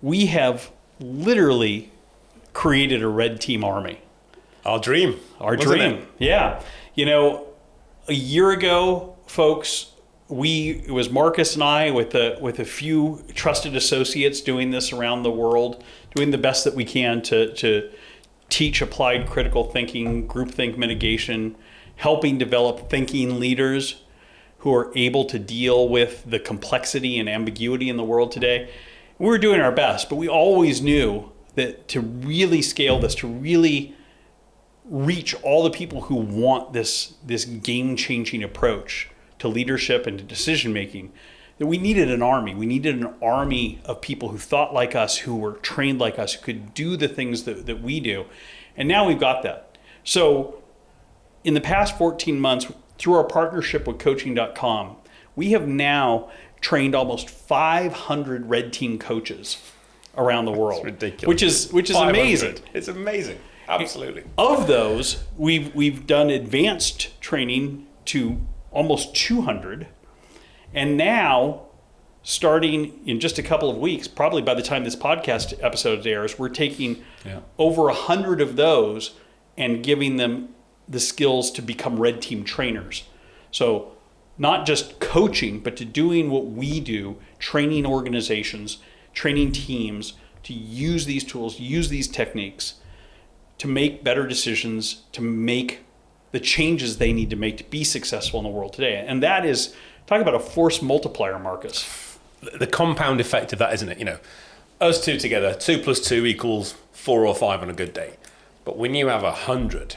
we have literally created a red team army. Our dream. Yeah. A year ago, folks, it was Marcus and I with a few trusted associates doing this around the world, doing the best that we can to teach applied critical thinking, groupthink mitigation, helping develop thinking leaders who are able to deal with the complexity and ambiguity in the world today. We were doing our best, but we always knew that to really scale this, to really reach all the people who want this game-changing approach to leadership and to decision-making, that we needed an army. We needed an army of people who thought like us, who were trained like us, who could do the things that we do. And now we've got that. So in the past 14 months, through our partnership with coaching.com, we have now trained almost 500 red team coaches around the world. That's ridiculous. Which is amazing. It's amazing. Absolutely. Of those, we've done advanced training to almost 200. And now, starting in just a couple of weeks, probably by the time this podcast episode airs, we're taking over 100 of those and giving them the skills to become red team trainers. So not just coaching, but to doing what we do, training organizations, training teams to use these tools, use these techniques to make better decisions, to make the changes they need to make to be successful in the world today. And that is, talk about a force multiplier, Marcus. The compound effect of that, isn't it? Us two together, 2 + 2 = 4 or 5 on a good day. But when you have 100...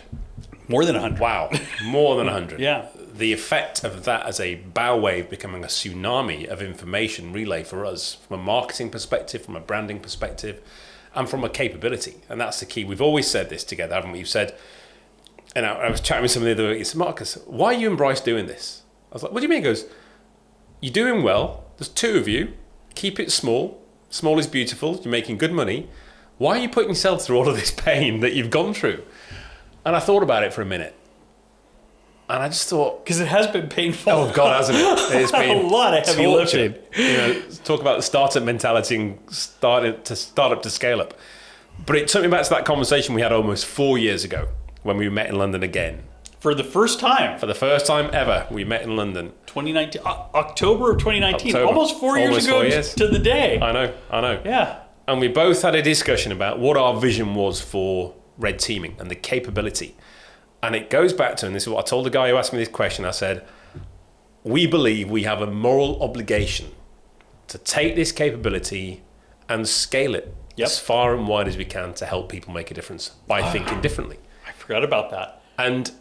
More than 100. Wow, more than 100. Yeah. The effect of that as a bow wave becoming a tsunami of information relay for us from a marketing perspective, from a branding perspective, and from a capability. And that's the key. We've always said this together, haven't we? You've said, and I was chatting with somebody the other week, he said, Marcus, why are you and Bryce doing this? I was like, what do you mean? He goes, you're doing well. There's 2 of you. Keep it small. Small is beautiful. You're making good money. Why are you putting yourself through all of this pain that you've gone through? And I thought about it for a minute. And I just thought... Because it has been painful. Oh, God, hasn't it? It's been a lot of heavy lifting. Talk about the startup mentality and startup to scale up. But it took me back to that conversation we had almost 4 years ago when we met in London again. For the first time. For the first time ever, we met in London. 2019, October of 2019. October. Almost 4 years ago to the day. I know. Yeah. And we both had a discussion about what our vision was for red teaming and the capability. And it goes back to, and this is what I told the guy who asked me this question, I said, we believe we have a moral obligation to take this capability and scale it as far and wide as we can to help people make a difference by thinking differently. I forgot about that. And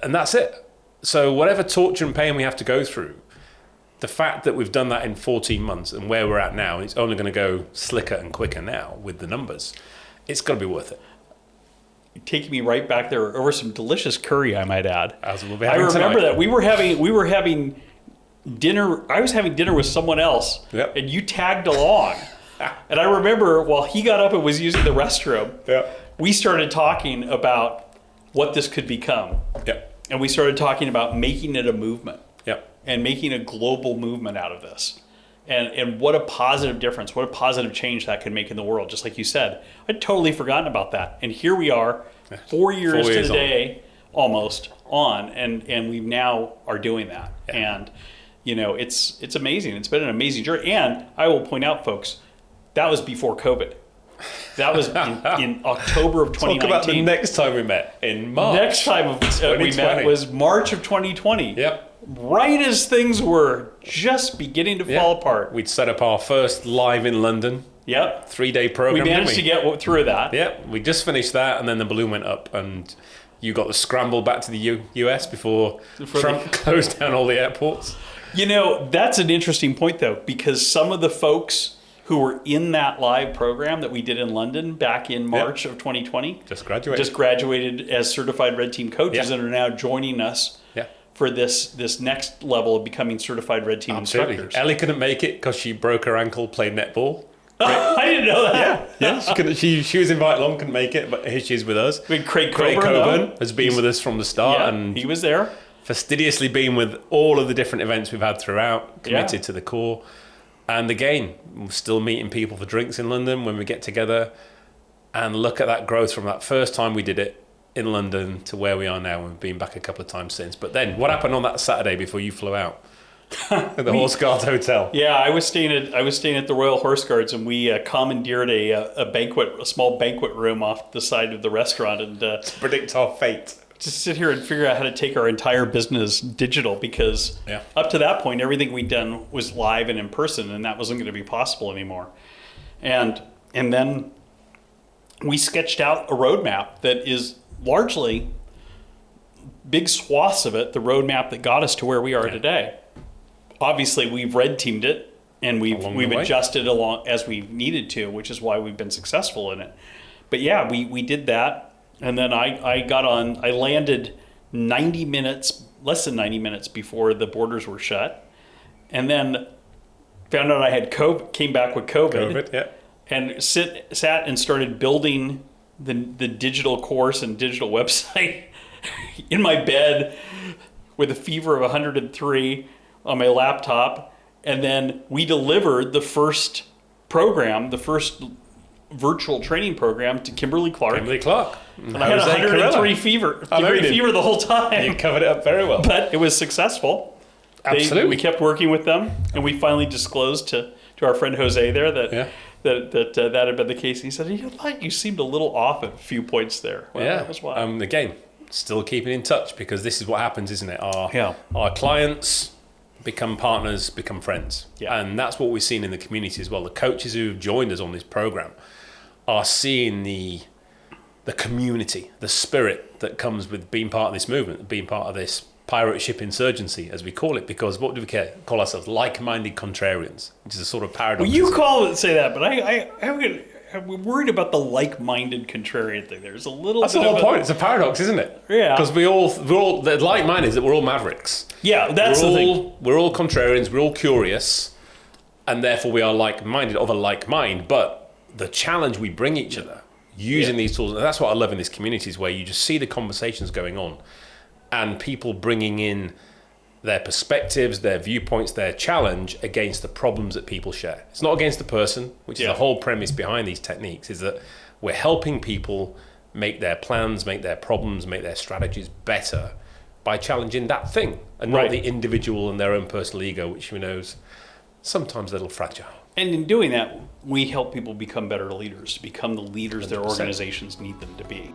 that's it. So whatever torture and pain we have to go through, the fact that we've done that in 14 months and where we're at now, it's only going to go slicker and quicker now with the numbers. It's got to be worth it. You're taking me right back there over some delicious curry, I might add. As we'll be having remember tonight. that we were having dinner. I was having dinner with someone else, and you tagged along. And I remember while he got up and was using the restroom, we started talking about what this could become. And we started talking about making it a movement. And making a global movement out of this. And what a positive difference, what a positive change that could make in the world. Just like you said, I'd totally forgotten about that. And here we are, 4 years to the day, almost on, and we now are doing that. And, it's amazing. It's been an amazing journey. And I will point out, folks, that was before COVID. That was in October of 2019. Talk about the next time we met, in March. Next time we met was March of 2020. Right as things were just beginning to fall apart. We'd set up our first live in London. 3-day program. We managed to get through that. We just finished that, and then the balloon went up, and you got the scramble back to the US before Trump closed down all the airports. That's an interesting point, though, because some of the folks who were in that live program that we did in London back in March of 2020 just graduated as certified red team coaches and are now joining us for this next level of becoming certified red team instructors. Ellie couldn't make it because she broke her ankle playing netball. I didn't know that. She was invited along, couldn't make it, but here she is with us. Craig Coburn has been with us from the start, and he was there. Fastidiously been with all of the different events we've had throughout, committed to the core. And again, we're still meeting people for drinks in London when we get together, and look at that growth from that first time we did it in London to where we are now, and we've been back a couple of times since. But then what happened on that Saturday before you flew out at the Horse Guards Hotel? Yeah, I was staying at the Royal Horse Guards, and we commandeered a small banquet room off the side of the restaurant, and To predict our fate. to sit here and figure out how to take our entire business digital, because up to that point, everything we'd done was live and in person, and that wasn't going to be possible anymore. And then we sketched out a roadmap that is largely, big swaths of it, the roadmap that got us to where we are today. Obviously, we've red teamed it, and we've adjusted along as we needed to, which is why we've been successful in it. But yeah, we did that. And then I landed 90 minutes, less than 90 minutes before the borders were shut. And then found out I had COVID, came back with COVID, and sat and started building the digital course and digital website in my bed with a fever of 103 on my laptop. And then we delivered the first virtual training program to Kimberly Clark. And I had 103 fever the whole time. You covered it up very well. But it was successful. Absolutely. We kept working with them, and we finally disclosed to our friend Jose there that had been the case. He said, "I thought you seemed a little off at a few points there." Well, that was why. Again, still keeping in touch, because this is what happens, isn't it? Our clients become partners, become friends. Yeah. And that's what we've seen in the community as well. The coaches who've joined us on this program are seeing the community, the spirit that comes with being part of this movement, being part of this pirate ship insurgency, as we call it, because what do we call ourselves? Like-minded contrarians, which is a sort of paradox. Well, you say that, but I'm worried about the like-minded contrarian thing. There's a little. That's the whole point. It's a paradox, isn't it? Yeah. Because we're all the like-minded is that we're all mavericks. Yeah, that's the thing. We're all contrarians. We're all curious, and therefore we are like-minded of a like mind. But the challenge we bring each other using these tools, and that's what I love in this community, is where you just see the conversations going on, and people bringing in their perspectives, their viewpoints, their challenge against the problems that people share. It's not against the person, which is the whole premise behind these techniques, is that we're helping people make their plans, make their problems, make their strategies better by challenging that thing, and not the individual and their own personal ego, which we know is sometimes a little fragile. And in doing that, we help people become better leaders, become the leaders 100%. Their organizations need them to be.